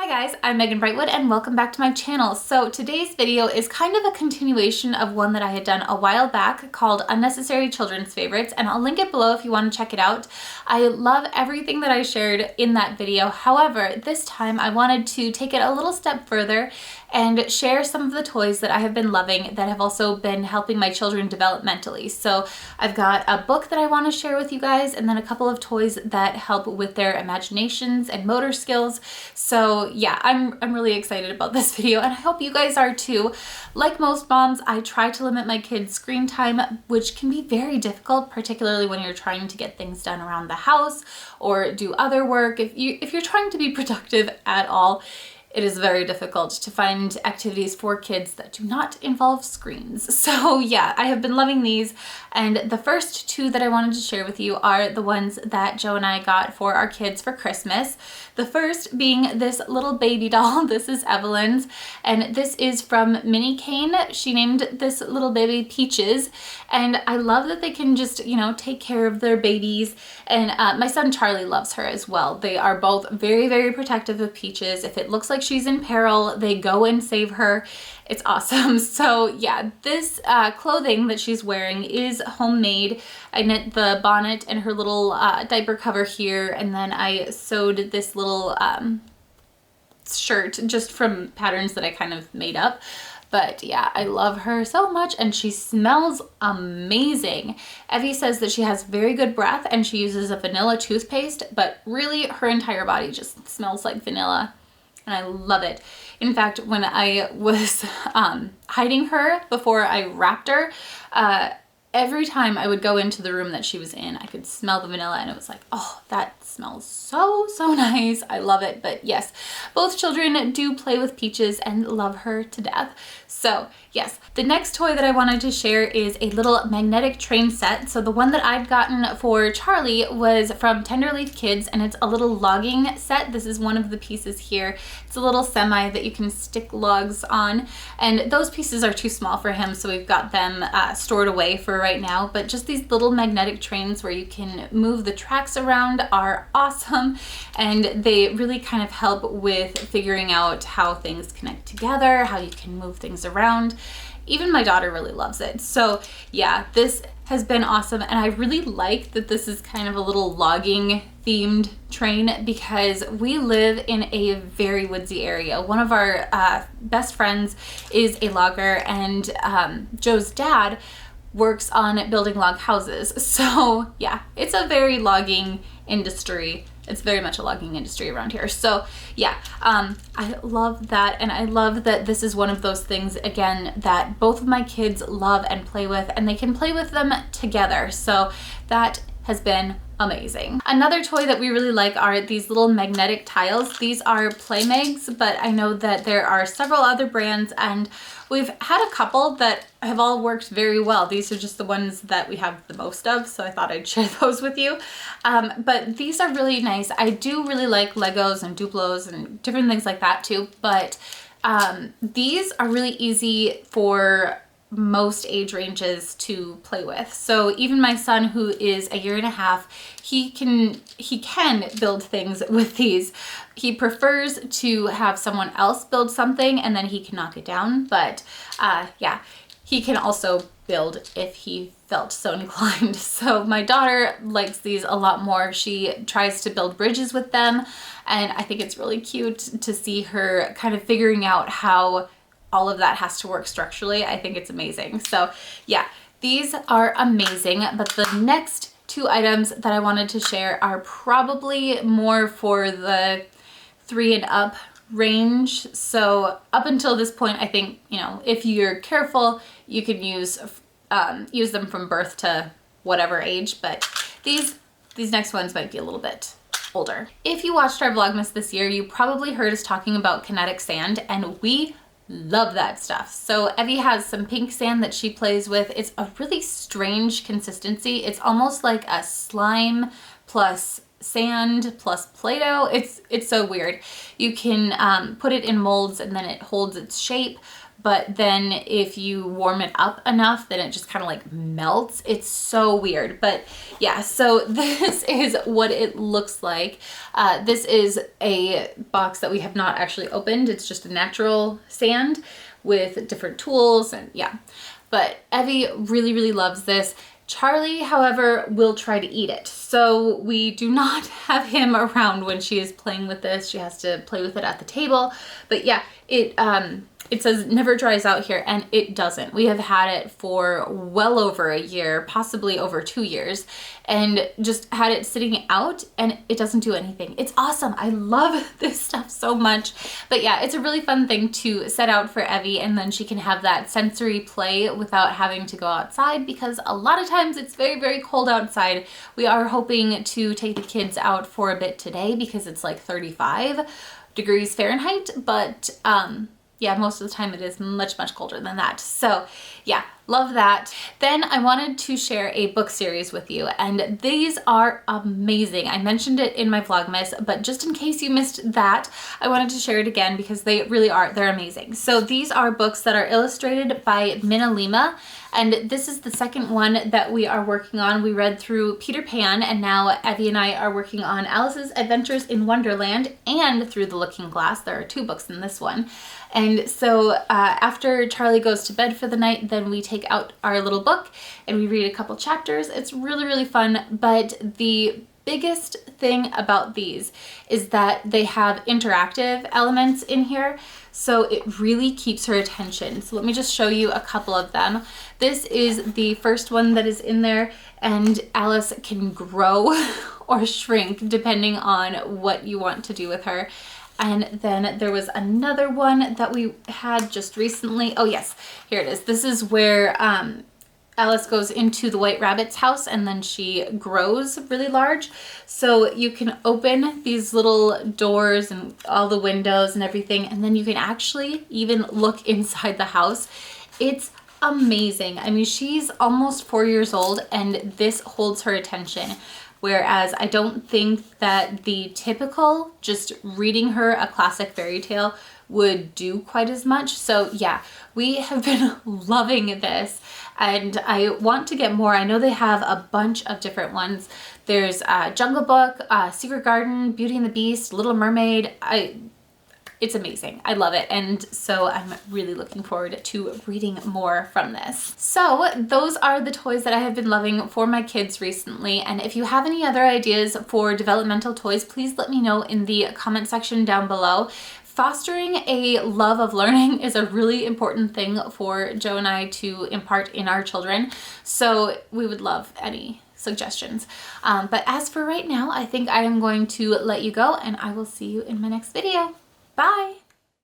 Hi guys, I'm Megan Brightwood and welcome back to my channel. So today's video is kind of a continuation of one that I had done a while back called Unnecessary Children's Favorites, and I'll link it below if you want to check it out. I love everything that I shared in that video. However, this time I wanted to take it a little step further and share some of the toys that I have been loving that have also been helping my children developmentally. So I've got a book that I want to share with you guys, and then a couple of toys that help with their imaginations and motor skills. So yeah, I'm really excited about this video, and I hope you guys are too. Like most moms, I try to limit my kids' screen time, which can be very difficult, particularly when you're trying to get things done around the house or do other work. If you're trying to be productive at all, it is very difficult to find activities for kids that do not involve screens. So yeah, I have been loving these, and the first two that I wanted to share with you are the ones that Joe and I got for our kids for Christmas. The first being this little baby doll. This is Evelyn's, and this is from Minnie Kane. She named this little baby Peaches, and I love that they can just, you know, take care of their babies. And my son Charlie loves her as well. They are both very, very protective of Peaches. If it looks like she's in peril, they go and save her. It's awesome. So yeah, this clothing that she's wearing is homemade. I knit the bonnet and her little diaper cover here, and then I sewed this little shirt just from patterns that I kind of made up. But yeah, I love her so much, and she smells amazing. Evie says that she has very good breath and she uses a vanilla toothpaste, but really her entire body just smells like vanilla, and I love it. In fact, when I was hiding her before I wrapped her, every time I would go into the room that she was in, I could smell the vanilla, and it was like, oh, that smells so, so nice. I love it. But yes, both children do play with Peaches and love her to death. So yes, the next toy that I wanted to share is a little magnetic train set. So the one that I'd gotten for Charlie was from Tenderleaf Kids, and it's a little logging set. This is one of the pieces here. It's a little semi that you can stick logs on, and those pieces are too small for him, so we've got them stored away for right now. But just these little magnetic trains where you can move the tracks around are awesome, and they really kind of help with figuring out how things connect together, how you can move things around. Even my daughter really loves it. So yeah, this has been awesome, and I really like that this is kind of a little logging themed train because we live in a very woodsy area. One of our best friends is a logger, and Joe's dad works on building log houses. So yeah, it's a very logging industry. It's very much a logging industry around here. So yeah, I love that. And I love that this is one of those things, again, that both of my kids love and play with, and they can play with them together. So that has been amazing. Another toy that we really like are these little magnetic tiles. These are Playmags, but I know that there are several other brands, and we've had a couple that have all worked very well. These are just the ones that we have the most of, so I thought I'd share those with you. But these are really nice. I do really like Legos and Duplos and different things like that too, but these are really easy for most age ranges to play with. So even my son, who is a 1.5 years, he can build things with these. He prefers to have someone else build something and then he can knock it down. But yeah, he can also build if he felt so inclined. So my daughter likes these a lot more. She tries to build bridges with them, and I think it's really cute to see her kind of figuring out how all of that has to work structurally. I think it's amazing. So yeah, these are amazing. But the next two items that I wanted to share are probably more for the 3 and up range. So up until this point, I think, you know, if you're careful, you can use them from birth to whatever age, but these next ones might be a little bit older. If you watched our Vlogmas this year, you probably heard us talking about Kinetic Sand, and we love that stuff. So Evie has some pink sand that she plays with. It's a really strange consistency. It's almost like a slime plus sand plus Play-Doh. It's so weird. You can put it in molds and then it holds its shape, but then if you warm it up enough, then it just kind of like melts. It's so weird. But yeah, so this is what it looks like. This is a box that we have not actually opened. It's just a natural sand with different tools, and yeah. But Evie really, really loves this. Charlie, however, will try to eat it. So we do not have him around when she is playing with this. She has to play with it at the table. But yeah, it says never dries out here, and it doesn't. We have had it for well over a year, possibly over 2 years, and just had it sitting out, and it doesn't do anything. It's awesome. I love this stuff so much. But yeah, it's a really fun thing to set out for Evie, and then she can have that sensory play without having to go outside, because a lot of times it's very, very cold outside. We are hoping to take the kids out for a bit today because it's like 35 degrees Fahrenheit, but yeah, most of the time it is much, much colder than that. So yeah, love that. Then I wanted to share a book series with you, and these are amazing. I mentioned it in my Vlogmas, but just in case you missed that, I wanted to share it again because they really are, they're amazing. So these are books that are illustrated by Minna Lima, and this is the second one that we are working on. We read through Peter Pan, and now Evie and I are working on Alice's Adventures in Wonderland and Through the Looking Glass. There are 2 books in this one. And so after Charlie goes to bed for the night, then we take out our little book and we read a couple chapters. It's really, really fun. But the biggest thing about these is that they have interactive elements in here. So it really keeps her attention. So let me just show you a couple of them. This is the first one that is in there, and Alice can grow or shrink depending on what you want to do with her. And then there was another one that we had just recently. Oh yes, here it is. This is where Alice goes into the White Rabbit's house, and then she grows really large. So you can open these little doors and all the windows and everything, and then you can actually even look inside the house. It's amazing. I mean, she's almost 4 years old, and this holds her attention. Whereas I don't think that the typical just reading her a classic fairy tale would do quite as much. So yeah, we have been loving this, and I want to get more. I know they have a bunch of different ones. There's Jungle Book, Secret Garden, Beauty and the Beast, Little Mermaid. It's amazing. I love it. And so I'm really looking forward to reading more from this. So those are the toys that I have been loving for my kids recently. And if you have any other ideas for developmental toys, please let me know in the comment section down below. Fostering a love of learning is a really important thing for Joe and I to impart in our children. So we would love any suggestions. But as for right now, I think I am going to let you go, and I will see you in my next video. Bye!